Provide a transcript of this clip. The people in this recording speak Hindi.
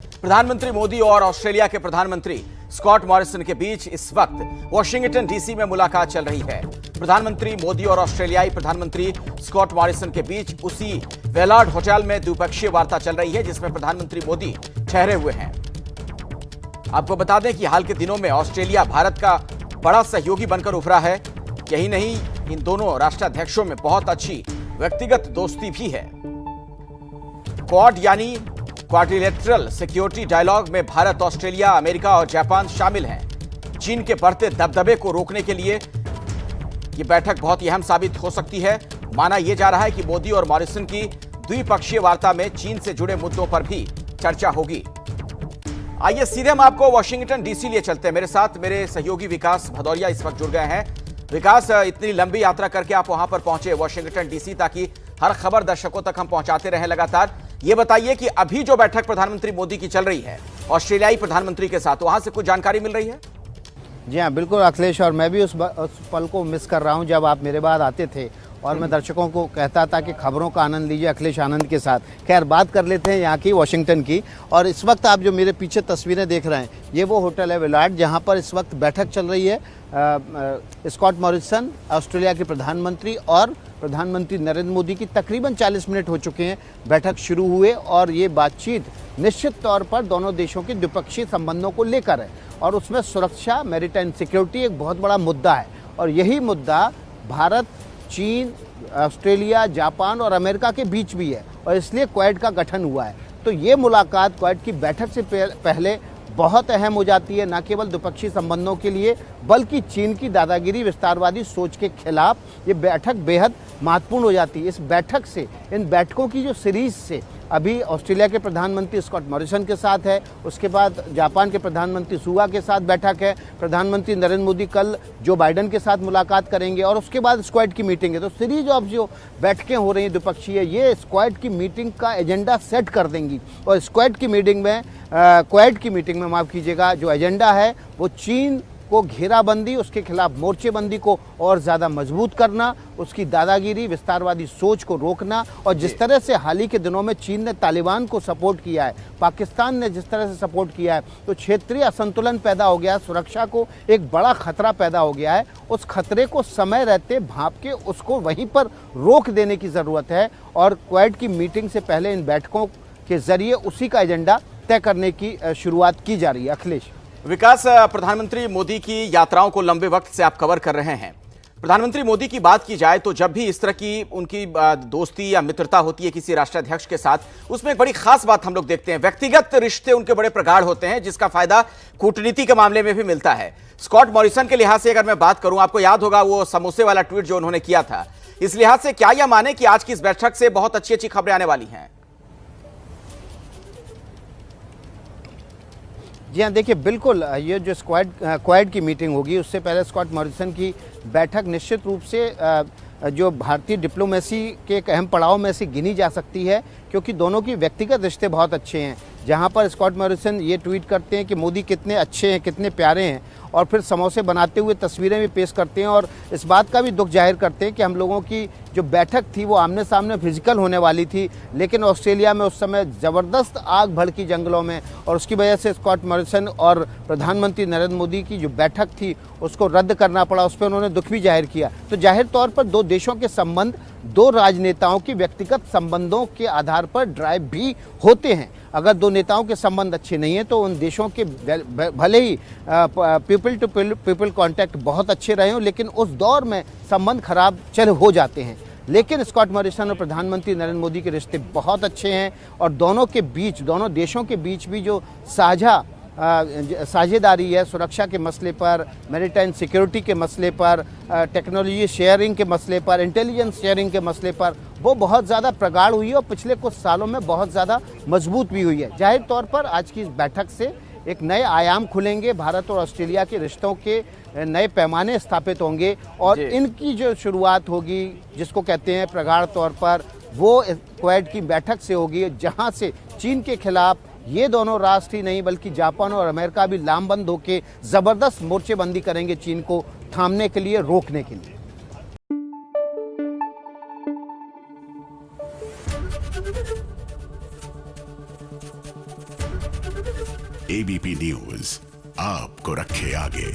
प्रधानमंत्री मोदी और ऑस्ट्रेलिया के प्रधानमंत्री स्कॉट मॉरिसन के बीच इस वक्त वॉशिंगटन डीसी में मुलाकात चल रही है। प्रधानमंत्री मोदी और ऑस्ट्रेलियाई प्रधानमंत्री स्कॉट मॉरिसन के बीच उसी वेलार्ड होटल में द्विपक्षीय वार्ता चल रही है, जिसमें प्रधानमंत्री मोदी ठहरे हुए हैं। आपको बता दें कि हाल के दिनों में ऑस्ट्रेलिया भारत का बड़ा सहयोगी बनकर उभरा है। यही नहीं, इन दोनों राष्ट्राध्यक्षों में बहुत अच्छी व्यक्तिगत दोस्ती भी है। क्वाड यानी क्वाड्रिलेटरल सिक्योरिटी डायलॉग में भारत, ऑस्ट्रेलिया, अमेरिका और जापान शामिल हैं। चीन के बढ़ते दबदबे को रोकने के लिए यह बैठक बहुत ही अहम साबित हो सकती है। माना यह जा रहा है कि मोदी और मॉरिसन की द्विपक्षीय वार्ता में चीन से जुड़े मुद्दों पर भी चर्चा होगी। आइए सीधे हम आपको वॉशिंगटन डीसी लिए चलते हैं। मेरे साथ मेरे सहयोगी विकास भदौरिया इस वक्त जुड़ गए हैं। विकास, इतनी लंबी यात्रा करके आप वहां पर पहुंचे वॉशिंगटन डीसी, ताकि हर खबर दर्शकों तक हम पहुंचाते रहें लगातार। ये बताइए कि अभी जो बैठक प्रधानमंत्री मोदी की चल रही है ऑस्ट्रेलियाई प्रधानमंत्री के साथ, वहां से कुछ जानकारी मिल रही है? जी हाँ, बिल्कुल अखिलेश, और मैं भी उस पल को मिस कर रहा हूँ जब आप मेरे बाद आते थे और मैं दर्शकों को कहता था कि खबरों का आनंद लीजिए अखिलेश आनंद के साथ। खैर, बात कर लेते हैं यहाँ की, वॉशिंगटन की। और इस वक्त आप जो मेरे पीछे तस्वीरें देख रहे हैं, ये वो होटल है वेलार्ड, जहाँ पर इस वक्त बैठक चल रही है। स्कॉट मॉरिसन, ऑस्ट्रेलिया के प्रधानमंत्री, और प्रधानमंत्री नरेंद्र मोदी की तकरीबन 40 मिनट हो चुके हैं बैठक शुरू हुए, और ये बातचीत निश्चित तौर पर दोनों देशों के द्विपक्षीय संबंधों को लेकर है। और उसमें सुरक्षा, मैरीटाइम सिक्योरिटी एक बहुत बड़ा मुद्दा है। और यही मुद्दा भारत, चीन, ऑस्ट्रेलिया, जापान और अमेरिका के बीच भी है, और इसलिए क्वाड का गठन हुआ है। तो ये मुलाकात क्वाड की बैठक से पहले बहुत अहम हो जाती है, न केवल द्विपक्षीय संबंधों के लिए बल्कि चीन की दादागिरी, विस्तारवादी सोच के खिलाफ ये बैठक बेहद महत्वपूर्ण हो जाती है। इस बैठक से, इन बैठकों की जो सीरीज से, अभी ऑस्ट्रेलिया के प्रधानमंत्री स्कॉट मॉरिसन के साथ है, उसके बाद जापान के प्रधानमंत्री सुगा के साथ बैठक है, प्रधानमंत्री नरेंद्र मोदी कल जो बाइडेन के साथ मुलाकात करेंगे, और उसके बाद स्क्वाड की मीटिंग है। तो सीरीज ऑफ जो बैठकें हो रही हैं द्विपक्षीय, ये स्क्वाड की मीटिंग का एजेंडा सेट कर देंगी। और स्क्वाड की मीटिंग में क्वाड की मीटिंग में माफ़ कीजिएगा, जो एजेंडा है वो चीन को घेराबंदी, उसके खिलाफ मोर्चेबंदी को और ज़्यादा मजबूत करना, उसकी दादागिरी, विस्तारवादी सोच को रोकना, और जिस तरह से हाल ही के दिनों में चीन ने तालिबान को सपोर्ट किया है, पाकिस्तान ने जिस तरह से सपोर्ट किया है, तो क्षेत्रीय असंतुलन पैदा हो गया है, सुरक्षा को एक बड़ा खतरा पैदा हो गया है। उस खतरे को समय रहते भांप के उसको वहीं पर रोक देने की ज़रूरत है। और क्वाड की मीटिंग से पहले इन बैठकों के जरिए उसी का एजेंडा तय करने की शुरुआत की जा रही है। अखिलेश। विकास, प्रधानमंत्री मोदी की यात्राओं को लंबे वक्त से आप कवर कर रहे हैं। प्रधानमंत्री मोदी की बात की जाए तो जब भी इस तरह की उनकी दोस्ती या मित्रता होती है किसी राष्ट्राध्यक्ष के साथ, उसमें एक बड़ी खास बात हम लोग देखते हैं, व्यक्तिगत रिश्ते उनके बड़े प्रगाढ़ होते हैं, जिसका फायदा कूटनीति के मामले में भी मिलता है। स्कॉट मॉरिसन के लिहाज से अगर मैं बात करूं, आपको याद होगा वो समोसे वाला ट्वीट जो उन्होंने किया था, इस लिहाज से क्या यह माने कि आज की इस बैठक से बहुत अच्छी अच्छी खबरें आने वाली हैं? जी हाँ, देखिए बिल्कुल, ये जो क्वाड की मीटिंग होगी उससे पहले स्कॉट मॉरिसन की बैठक निश्चित रूप से जो भारतीय डिप्लोमेसी के एक अहम पड़ाव में से गिनी जा सकती है, क्योंकि दोनों की व्यक्तिगत रिश्ते बहुत अच्छे हैं। जहाँ पर स्कॉट मॉरिसन ये ट्वीट करते हैं कि मोदी कितने अच्छे हैं, कितने प्यारे हैं, और फिर समोसे बनाते हुए तस्वीरें भी पेश करते हैं, और इस बात का भी दुख जाहिर करते हैं कि हम लोगों की जो बैठक थी वो आमने सामने फिजिकल होने वाली थी, लेकिन ऑस्ट्रेलिया में उस समय ज़बरदस्त आग भड़की जंगलों में, और उसकी वजह से स्कॉट मॉरिसन और प्रधानमंत्री नरेंद्र मोदी की जो बैठक थी उसको रद्द करना पड़ा। उस पर उन्होंने दुख भी जाहिर किया। तो जाहिर तौर पर दो देशों के संबंध, दो राजनेताओं की व्यक्तिगत संबंधों के आधार पर ड्राइव भी होते हैं। अगर दो नेताओं के संबंध अच्छे नहीं हैं तो उन देशों के भले ही पीपल टू पीपल कांटेक्ट बहुत अच्छे रहे हों, लेकिन उस दौर में संबंध खराब हो जाते हैं। लेकिन स्कॉट मॉरिसन और प्रधानमंत्री नरेंद्र मोदी के रिश्ते बहुत अच्छे हैं, और दोनों के बीच, दोनों देशों के बीच भी जो साझेदारी है सुरक्षा के मसले पर, मैरीटाइम सिक्योरिटी के मसले पर, टेक्नोलॉजी शेयरिंग के मसले पर, इंटेलिजेंस शेयरिंग के मसले पर, वो बहुत ज़्यादा प्रगाढ़ हुई है और पिछले कुछ सालों में बहुत ज़्यादा मजबूत भी हुई है। जाहिर तौर पर आज की इस बैठक से एक नए आयाम खुलेंगे, भारत और ऑस्ट्रेलिया के रिश्तों के नए पैमाने स्थापित होंगे, और इनकी जो शुरुआत होगी, जिसको कहते हैं प्रगाढ़ तौर पर, वो क्वाड की बैठक से होगी, जहाँ से चीन के खिलाफ ये दोनों राष्ट्र ही नहीं बल्कि जापान और अमेरिका भी लामबंद होकर ज़बरदस्त मोर्चेबंदी करेंगे चीन को थामने के लिए, रोकने के लिए। एबीपी न्यूज आपको रखे आगे।